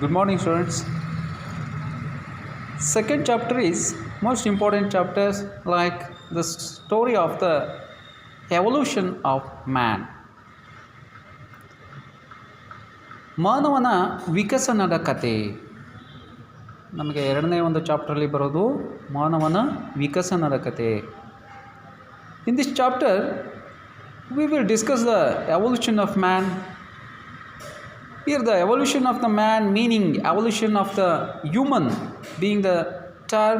Good morning, students. Second chapter is most important chapters like the story of the evolution of man. ಮಾನವನ ವಿಕಸನದ ಕತೆ ನಮಗೆ ಎರಡನೇ ಒಂದು ಚಾಪ್ಟರಲ್ಲಿ ಬರೋದು ಮಾನವನ ವಿಕಸನದ ಕತೆ. In this chapter we will discuss the evolution of man. Here the evolution of the man meaning evolution of the human being the term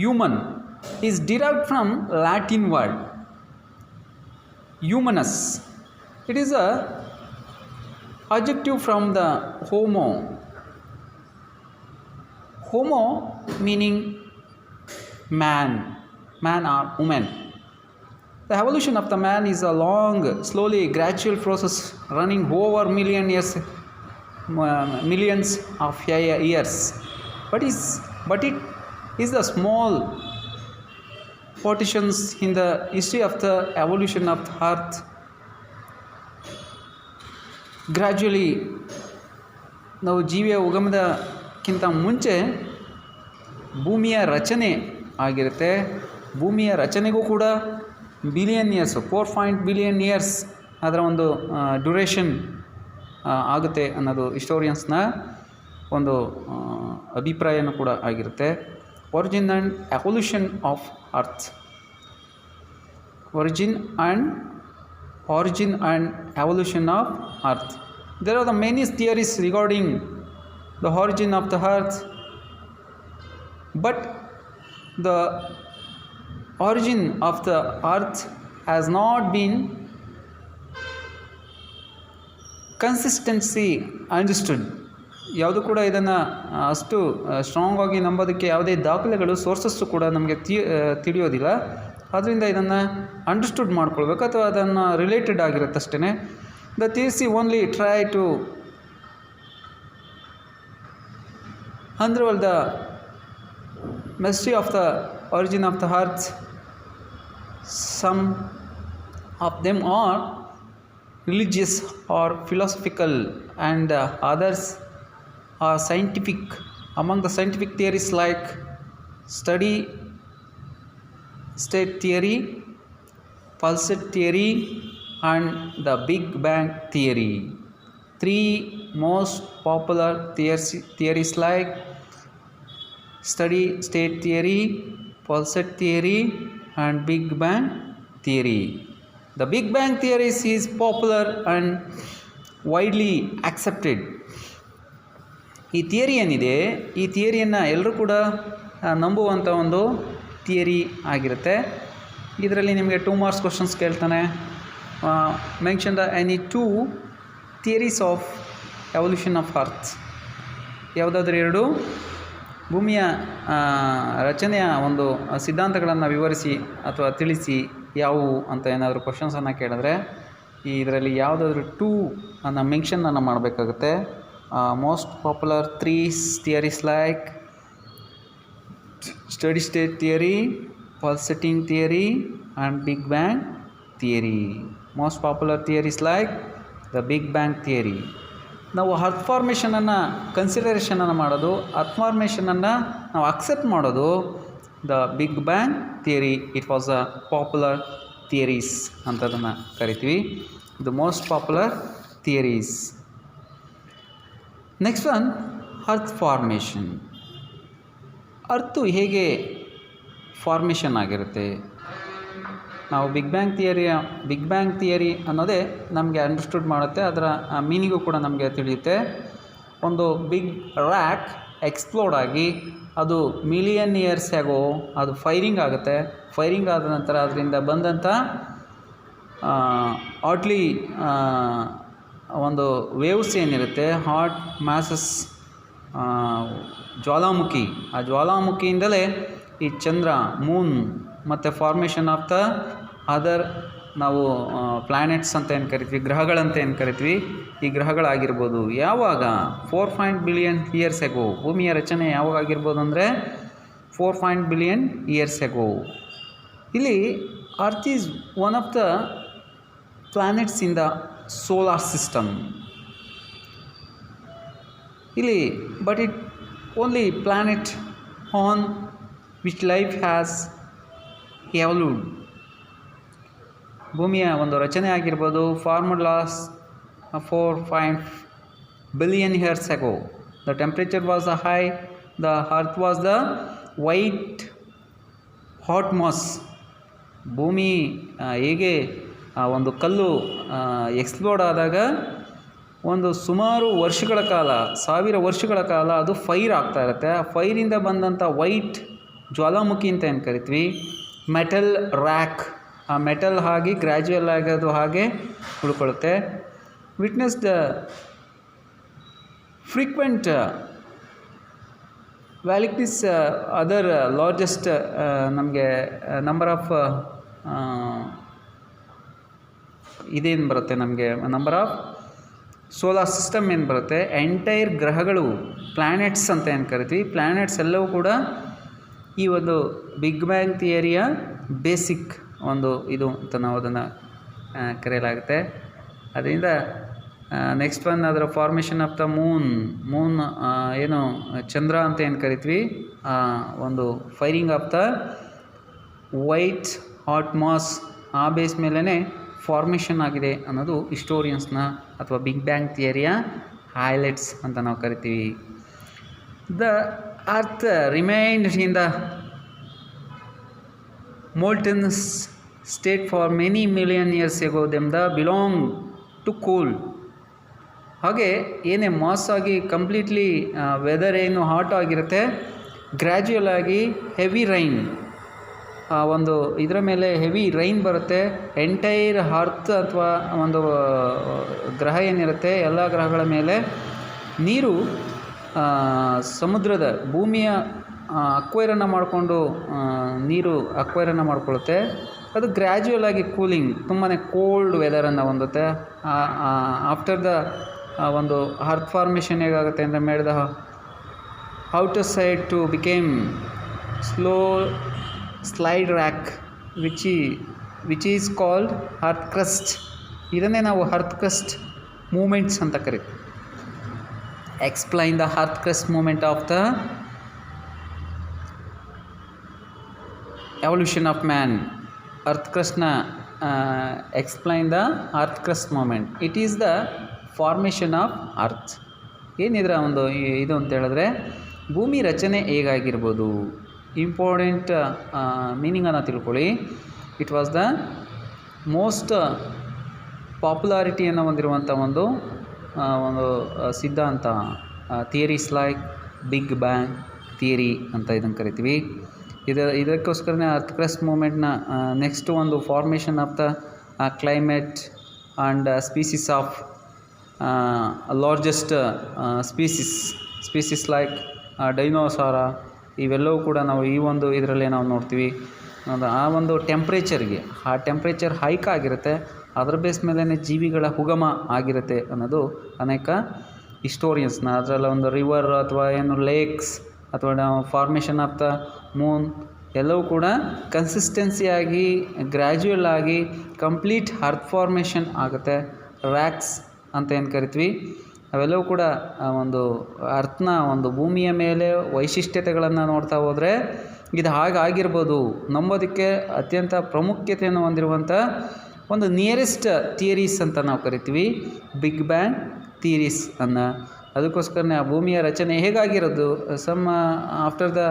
human is derived from Latin word humanus. It is a adjective from the homo. Homo meaning man or woman. The evolution of the man is a long, slowly, gradual process running over millions of years. But it is the small partitions in the history of the evolution of the earth. Gradually, ನಾವು ಜೀವಿಯ ಉಗಮದಕ್ಕಿಂತ ಮುಂಚೆ ಭೂಮಿಯ ರಚನೆ ಆಗಿರುತ್ತೆ. ಭೂಮಿಯ ರಚನೆಗೂ ಕೂಡ billion years 4 billion years ಅದರ ಒಂದು ಡ್ಯೂರೇಷನ್ ಆಗುತ್ತೆ ಅನ್ನೋದು ಹಿಸ್ಟೋರಿಯನ್ಸ್ನ ಒಂದು ಅಭಿಪ್ರಾಯನೂ ಕೂಡ ಆಗಿರುತ್ತೆ. Origin and evolution of earth. origin and evolution of earth. There are the many theories regarding the origin of the earth, but the origin of the earth has not been consistency understood. ಯಾವುದು ಕೂಡ ಇದನ್ನು ಅಷ್ಟು strong ಆಗಿ ನಂಬೋದಕ್ಕೆ ಯಾವುದೇ ದಾಖಲೆಗಳು sources ಕೂಡ ನಮಗೆ ತಿಳಿಯೋದಿಲ್ಲ. ಆದ್ದರಿಂದ ಇದನ್ನು ಅಂಡರ್ಸ್ಟುಡ್ ಮಾಡ್ಕೊಳ್ಬೇಕು ಅಥವಾ ಅದನ್ನು ರಿಲೇಟೆಡ್ ಆಗಿರುತ್ತೆ ಅಷ್ಟೇ. The theory only try to unravel the mystery of the origin of the earth. Some of them are religious or philosophical and others are scientific. Among the scientific theories like steady state theory, pulsar theory and the Big Bang theory. Three most popular theories like steady state theory, pulsar theory and Big Bang theory. The Big Bang theory is popular and widely accepted. ಈ theory ಏನಿದೆ, ಈ ಥಿಯರಿಯನ್ನು ಎಲ್ಲರೂ ಕೂಡ ನಂಬುವಂಥ ಒಂದು theory ಆಗಿರುತ್ತೆ. ಇದರಲ್ಲಿ ನಿಮಗೆ 2 marks questions ಕೇಳ್ತಾನೆ. Mention the any 2 theories of evolution of earth. ಯಾವುದಾದ್ರೂ 2 ಭೂಮಿಯ ರಚನೆಯ ಒಂದು ಸಿದ್ಧಾಂತಗಳನ್ನು ವಿವರಿಸಿ ಅಥವಾ ತಿಳಿಸಿ ಯಾವುವು ಅಂತ ಏನಾದರೂ ಕ್ವಶನ್ಸನ್ನು ಕೇಳಿದ್ರೆ ಇದರಲ್ಲಿ ಯಾವುದಾದ್ರೂ 2 ಅನ್ನು ಮೆನ್ಷನನ್ನು ಮಾಡಬೇಕಾಗುತ್ತೆ. Most popular 3 theories like study state theory, pulsating theory and Big Bang theory. Most popular theories like the Big Bang theory. ನಾವು ಅರ್ತ್ ಫಾರ್ಮೇಷನನ್ನು ಕನ್ಸಿಡರೇಷನನ್ನು ಮಾಡೋದು, ಅರ್ತ್ ಫಾರ್ಮೇಷನನ್ನು ನಾವು ಅಕ್ಸೆಪ್ಟ್ ಮಾಡೋದು the big bang theory. It was a popular theories ಅಂತದನ್ನು ಕರಿತೀವಿ. The most popular theories. Next one earth formation. Earth ಹೇಗೆ ಫಾರ್ಮೇಷನ್ ಆಗಿರುತ್ತೆ. ನಾವು ಬಿಗ್ ಬ್ಯಾಂಗ್ ಥಿಯರಿ ಅನ್ನೋದೇ ನಮಗೆ ಅಂಡರ್ಸ್ಟುಡ್ ಮಾಡುತ್ತೆ. ಅದರ ಮೀನಿಂಗು ಕೂಡ ನಮಗೆ ತಿಳಿಯುತ್ತೆ. ಒಂದು ಬಿಗ್ ರ್ಯಾಕ್ ಎಕ್ಸ್ಪ್ಲೋಡ್ ಆಗಿ ಅದು ಮಿಲಿಯನ್ ಇಯರ್ಸ್ ಆಗೋ ಅದು ಫೈರಿಂಗ್ ಆಗುತ್ತೆ. ಫೈರಿಂಗ್ ಆದ ನಂತರ ಅದರಿಂದ ಬಂದಂಥ ಹಾಟ್ಲಿ ಒಂದು ವೇವ್ಸ್ ಏನಿರುತ್ತೆ, ಹಾಟ್ ಮ್ಯಾಸಸ್ ಜ್ವಾಲಾಮುಖಿ, ಆ ಜ್ವಾಲಾಮುಖಿಯಿಂದಲೇ ಈ ಚಂದ್ರ, ಮೂನ್ ಮತ್ತು ಫಾರ್ಮೇಷನ್ ಆಫ್ ದ ಅದರ್ ನಾವು ಪ್ಲ್ಯಾನೆಟ್ಸ್ ಅಂತ ಏನು ಕರಿತೀವಿ, ಗ್ರಹಗಳಂತ ಏನು ಕರಿತೀವಿ, ಈ ಗ್ರಹಗಳಾಗಿರ್ಬೋದು. ಯಾವಾಗ 4 ಬಿಲಿಯನ್ ಇಯರ್ಸ್ ಎಗೋ. ಭೂಮಿಯ ರಚನೆ ಯಾವಾಗ ಆಗಿರ್ಬೋದು ಅಂದರೆ 4 ಬಿಲಿಯನ್ ಇಯರ್ಸ್ ಎಗೋ. ಇಲ್ಲಿ earth is one of the planets in the solar system. ಇಲ್ಲಿ but it only planet on which life has evolved. ಭೂಮಿಯ ಒಂದು ರಚನೆ ಆಗಿರ್ಬೋದು formulas 4.5 billion years ago. The temperature was high, the earth was the white hot mass. ಭೂಮಿ ಹೇಗೆ ಒಂದು ಕಲ್ಲು explode ಆದಾಗ ಒಂದು ಸುಮಾರು ವರ್ಷಗಳ ಕಾಲ, 1000 ವರ್ಷಗಳ ಕಾಲ ಅದು ಫೈರ್ ಆಗ್ತಾ ಇರುತ್ತೆ. ಆ ಫೈರಿಂದ ಬಂದಂಥ ವೈಟ್ ಜ್ವಾಲಾಮುಖಿ ಅಂತ ಏನು ಕರಿತೀವಿ, ಮೆಟಲ್ ರ್ಯಾಕ್, ಆ ಮೆಟಲ್ ಆಗಿ ಗ್ರ್ಯಾಜುಯಲ್ ಆಗಿ ಅದು ಹಾಗೆ ಉಳ್ಕೊಳ್ಳುತ್ತೆ. Witness the frequent Valknis other largest ನಮಗೆ ನಂಬರ್ ಆಫ್ ಇದೇನು ಬರುತ್ತೆ, ನಮಗೆ ನಂಬರ್ ಆಫ್ ಸೋಲಾರ್ ಸಿಸ್ಟಮ್ ಏನು ಬರುತ್ತೆ, ಎಂಟೈರ್ ಗ್ರಹಗಳು ಪ್ಲ್ಯಾನೆಟ್ಸ್ ಅಂತ ಏನು ಕರಿತೀವಿ, ಪ್ಲ್ಯಾನೆಟ್ಸ್ ಎಲ್ಲವೂ ಕೂಡ ಈ ಒಂದು ಬಿಗ್ ಬ್ಯಾಂಗ್ ಥಿಯರಿಯ ಬೇಸಿಕ್ ಒಂದು ಇದು ಅಂತ ನಾವು ಅದನ್ನು ಕರೆಯಲಾಗುತ್ತೆ. ಅದರಿಂದ ನೆಕ್ಸ್ಟ್ ಒನ್ ಅದರ ಫಾರ್ಮೇಷನ್ ಆಫ್ ದ ಮೂನ್ ಏನು ಚಂದ್ರ ಅಂತ ಏನು ಕರಿತೀವಿ, ಒಂದು firing of the white hot mass ಆ ಬೇಸ್ ಮೇಲೇ ಫಾರ್ಮೇಷನ್ ಆಗಿದೆ ಅನ್ನೋದು ಹಿಸ್ಟೋರಿಯನ್ಸ್ನ ಅಥವಾ ಬಿಗ್ ಬ್ಯಾಂಗ್ ಥಿಯರಿಯ ಹೈಲೈಟ್ಸ್ ಅಂತ ನಾವು ಕರಿತೀವಿ. The earth remained in the molten state for many million years ago. them the belong to cool. ಹಾಗೆ ಏನೇ ಮಾಸ್ ಆಗಿ ಕಂಪ್ಲೀಟ್ಲಿ ವೆದರ್ ಏನು ಹಾಟ್ ಆಗಿರುತ್ತೆ, ಗ್ರ್ಯಾಜುಯಲ್ ಆಗಿ ಹೆವಿ ರೈನ್, ಒಂದು ಇದರ ಮೇಲೆ ಹೆವಿ ರೈನ್ ಬರುತ್ತೆ. ಎಂಟೈರ್ ಅರ್ತ್ ಅಥವಾ ಒಂದು ಗ್ರಹ ಏನಿರುತ್ತೆ ಎಲ್ಲ ಗ್ರಹಗಳ ಮೇಲೆ ನೀರು ಸಮುದ್ರದ ಭೂಮಿಯ ಅಕ್ವೈರನ್ನು ಮಾಡಿಕೊಂಡು ನೀರು ಅಕ್ವೈರನ್ನು ಮಾಡ್ಕೊಳ್ಳುತ್ತೆ. ಅದು ಗ್ರ್ಯಾಜುಯಲ್ ಆಗಿ ಕೂಲಿಂಗ್, ತುಂಬಾ ಕೋಲ್ಡ್ ವೆದರನ್ನು ಹೊಂದುತ್ತೆ. ಆಫ್ಟರ್ ದ ಒಂದು ಅರ್ತ್ ಫಾರ್ಮೇಷನ್ ಹೇಗಾಗುತ್ತೆ ಅಂದರೆ made the outer side to became slow slide rock which is called earth crust. ಇದನ್ನೇ ನಾವು ಅರ್ತ್ ಕ್ರಸ್ಟ್ ಮೂಮೆಂಟ್ಸ್ ಅಂತ ಕರಿತೀವಿ. Explain the earth crust movement of the evolution of man. earth crust na explain the earth crust moment. it is the formation of earth. ಏನಿದ್ರ ಒಂದು ಇದು ಅಂತ ಹೇಳಿದ್ರೆ ಭೂಮಿ ರಚನೆ ಹೇಗಾಗಿರ್ಬೋದು, ಇಂಪಾರ್ಟೆಂಟ್ ಮೀನಿಂಗನ್ನು ತಿಳ್ಕೊಳ್ಳಿ. ಇಟ್ ವಾಸ್ ದ ಮೋಸ್ಟ್ ಪಾಪ್ಯುಲಾರಿಟಿಯನ್ನು ಹೊಂದಿರುವಂಥ ಒಂದು ಸಿದ್ಧಾಂತ, theories like big bang theory ಅಂತ ಇದನ್ನು ಕರಿತೀವಿ. ಇದಕ್ಕೋಸ್ಕರನೇ ಅರ್ತ್ ಕ್ರಸ್ಟ್ ಮೂಮೆಂಟ್ನ ನೆಕ್ಸ್ಟ್ ಒಂದು formation of the climate and species of largest species like dinosaur, ಇವೆಲ್ಲವೂ ಕೂಡ ನಾವು ಈ ಒಂದು ಇದರಲ್ಲೇ ನಾವು ನೋಡ್ತೀವಿ. ಆ ಒಂದು ಟೆಂಪ್ರೇಚರ್ಗೆ, ಆ ಟೆಂಪ್ರೇಚರ್ ಹೈಕ್ ಆಗಿರುತ್ತೆ, ಅದರ ಬೇಸ್ ಮೇಲೇ ಜೀವಿಗಳ ಉಗಮ ಆಗಿರುತ್ತೆ ಅನ್ನೋದು ಅನೇಕ ಹಿಸ್ಟೋರಿಯನ್ಸ್ನ. ಅದರಲ್ಲಿ ಒಂದು ರಿವರ್ ಅಥವಾ ಏನು ಲೇಕ್ಸ್ ಅಥವಾ ನಾವು ಫಾರ್ಮೇಷನ್ ಆಫ್ ದ ಮೂನ್ ಎಲ್ಲವೂ ಕೂಡ ಕನ್ಸಿಸ್ಟೆನ್ಸಿಯಾಗಿ ಗ್ರ್ಯಾಜುಯಲ್ ಆಗಿ ಕಂಪ್ಲೀಟ್ ಅರ್ತ್ ಫಾರ್ಮೇಷನ್ ಆಗುತ್ತೆ. ರ್ಯಾಕ್ಸ್ ಅಂತ ಏನು ಕರಿತೀವಿ, ಅವೆಲ್ಲವೂ ಕೂಡ ಒಂದು ಅರ್ಥನ ಒಂದು ಭೂಮಿಯ ಮೇಲೆ ವೈಶಿಷ್ಟ್ಯತೆಗಳನ್ನು ನೋಡ್ತಾ ಹೋದರೆ ಇದು ಹಾಗಾಗಿರ್ಬೋದು ನಂಬೋದಕ್ಕೆ ಅತ್ಯಂತ ಪ್ರಾಮುಖ್ಯತೆಯನ್ನು ಹೊಂದಿರುವಂಥ ಒಂದು ನಿಯರೆಸ್ಟ್ ಥಿಯರೀಸ್ ಅಂತ ನಾವು ಕರಿತೀವಿ, ಬಿಗ್ ಬ್ಯಾಂಗ್ ಥಿಯರೀಸ್ ಅನ್ನು. ಅದಕ್ಕೋಸ್ಕರನೇ ಆ ಭೂಮಿಯ ರಚನೆ ಹೇಗಾಗಿರೋದು, ಆಫ್ಟರ್ ದ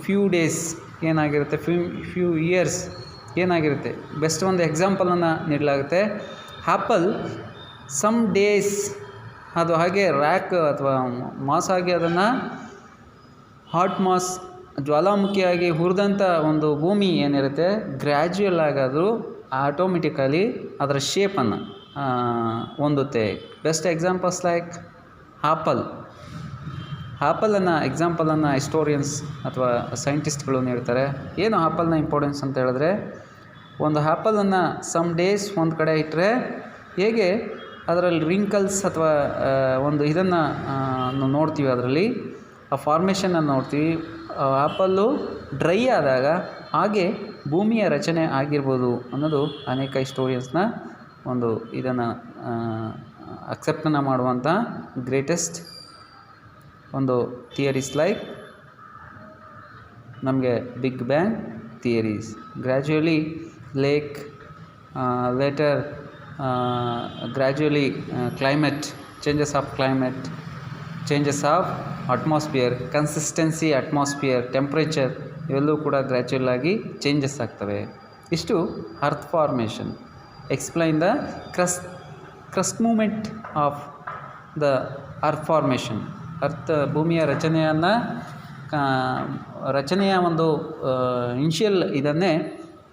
ಫ್ಯೂ ಡೇಸ್ ಏನಾಗಿರುತ್ತೆ, ಫ್ಯೂ ಇಯರ್ಸ್ ಏನಾಗಿರುತ್ತೆ. ಬೆಸ್ಟ್ ಒಂದು ಎಕ್ಸಾಂಪಲನ್ನು ನೀಡಲಾಗುತ್ತೆ. ಆ್ಯಪಲ್ ಸಮ್ ಡೇಸ್ ಅದು ಹಾಗೆ ರ್ಯಾಕ್ ಅಥವಾ ಮಾಸ್ ಆಗಿ ಅದನ್ನು ಹಾಟ್ ಮಾಸ್ ಜ್ವಾಲಾಮುಖಿಯಾಗಿ ಹುರಿದಂಥ ಒಂದು ಭೂಮಿ ಏನಿರುತ್ತೆ, ಗ್ರ್ಯಾಜುಯಲ್ ಆಗಿ ಅದು ಆಟೋಮೆಟಿಕಲಿ ಅದರ ಶೇಪನ್ನು ಹೊಂದುತ್ತೆ. ಬೆಸ್ಟ್ ಎಕ್ಸಾಂಪಲ್ಸ್ ಲೈಕ್ ಆ್ಯಪಲನ್ನು ಎಕ್ಸಾಂಪಲನ್ನು ಹಿಸ್ಟೋರಿಯನ್ಸ್ ಅಥವಾ ಸೈಂಟಿಸ್ಟ್ಗಳು ನೀಡ್ತಾರೆ. ಏನು ಆ್ಯಪಲ್ನ ಇಂಪಾರ್ಟೆನ್ಸ್ ಅಂತ ಹೇಳಿದ್ರೆ, ಒಂದು ಆ್ಯಪಲನ್ನು ಸಮ್ ಡೇಸ್ ಒಂದು ಕಡೆ ಇಟ್ಟರೆ ಹೇಗೆ ಅದರಲ್ಲಿ ರಿಂಕಲ್ಸ್ ಅಥವಾ ಒಂದು ಇದನ್ನು ನೋಡ್ತೀವಿ, ಅದರಲ್ಲಿ ಆ ಫಾರ್ಮೇಷನನ್ನು ನೋಡ್ತೀವಿ. ಆ್ಯಪಲ್ಲು ಡ್ರೈ ಆದಾಗ ಹಾಗೆ ಭೂಮಿಯ ರಚನೆ ಆಗಿರ್ಬೋದು ಅನ್ನೋದು ಅನೇಕ ಹಿಸ್ಟೋರಿಯನ್ಸ್ನ ಒಂದು ಇದನ್ನು ಅಕ್ಸೆಪ್ಟನ್ನು ಮಾಡುವಂಥ ಗ್ರೇಟೆಸ್ಟ್ ಒಂದು ಥಿಯರೀಸ್ ಲೈಕ್ ನಮಗೆ big bang theories, gradually later gradually climate, changes of climate, changes of atmosphere, consistency atmosphere, temperature ಇವೆಲ್ಲವೂ ಕೂಡ ಗ್ರ್ಯಾಜುಯಲ್ ಆಗಿ ಚೇಂಜಸ್ ಆಗ್ತವೆ. ಇಷ್ಟು earth formation. Explain the crust movement of the earth formation. ಭೂಮಿಯ ರಚನೆಯ ಒಂದು ಇನಿಷಿಯಲ್ ಇದನ್ನೇ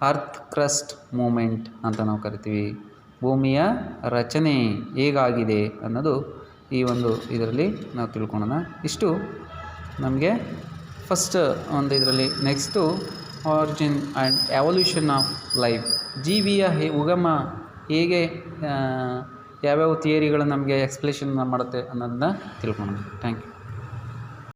ಅರ್ತ್ ಕ್ರಸ್ಟ್ ಮೂಮೆಂಟ್ ಅಂತ ನಾವು ಕರಿತೀವಿ. ಭೂಮಿಯ ರಚನೆ ಹೇಗಾಗಿದೆ ಅನ್ನೋದು ಈ ಒಂದು ಇದರಲ್ಲಿ ನಾವು ತಿಳ್ಕೊಳ್ಳೋಣ. ಇಷ್ಟು ನಮಗೆ ಫಸ್ಟ್ ಒಂದು ಇದರಲ್ಲಿ. Next origin and evolution of life. ಜೀವಿಯ ಉಗಮ ಹೇಗೆ, ಯಾವ್ಯಾವ ಥಿಯರಿಗಳು ನಮಗೆ ಎಕ್ಸ್ಪ್ಲೇಷನ್ ಮಾಡುತ್ತೆ ಅನ್ನೋದನ್ನ ತಿಳ್ಕೊಳ್ಳೋಣ. Thank you.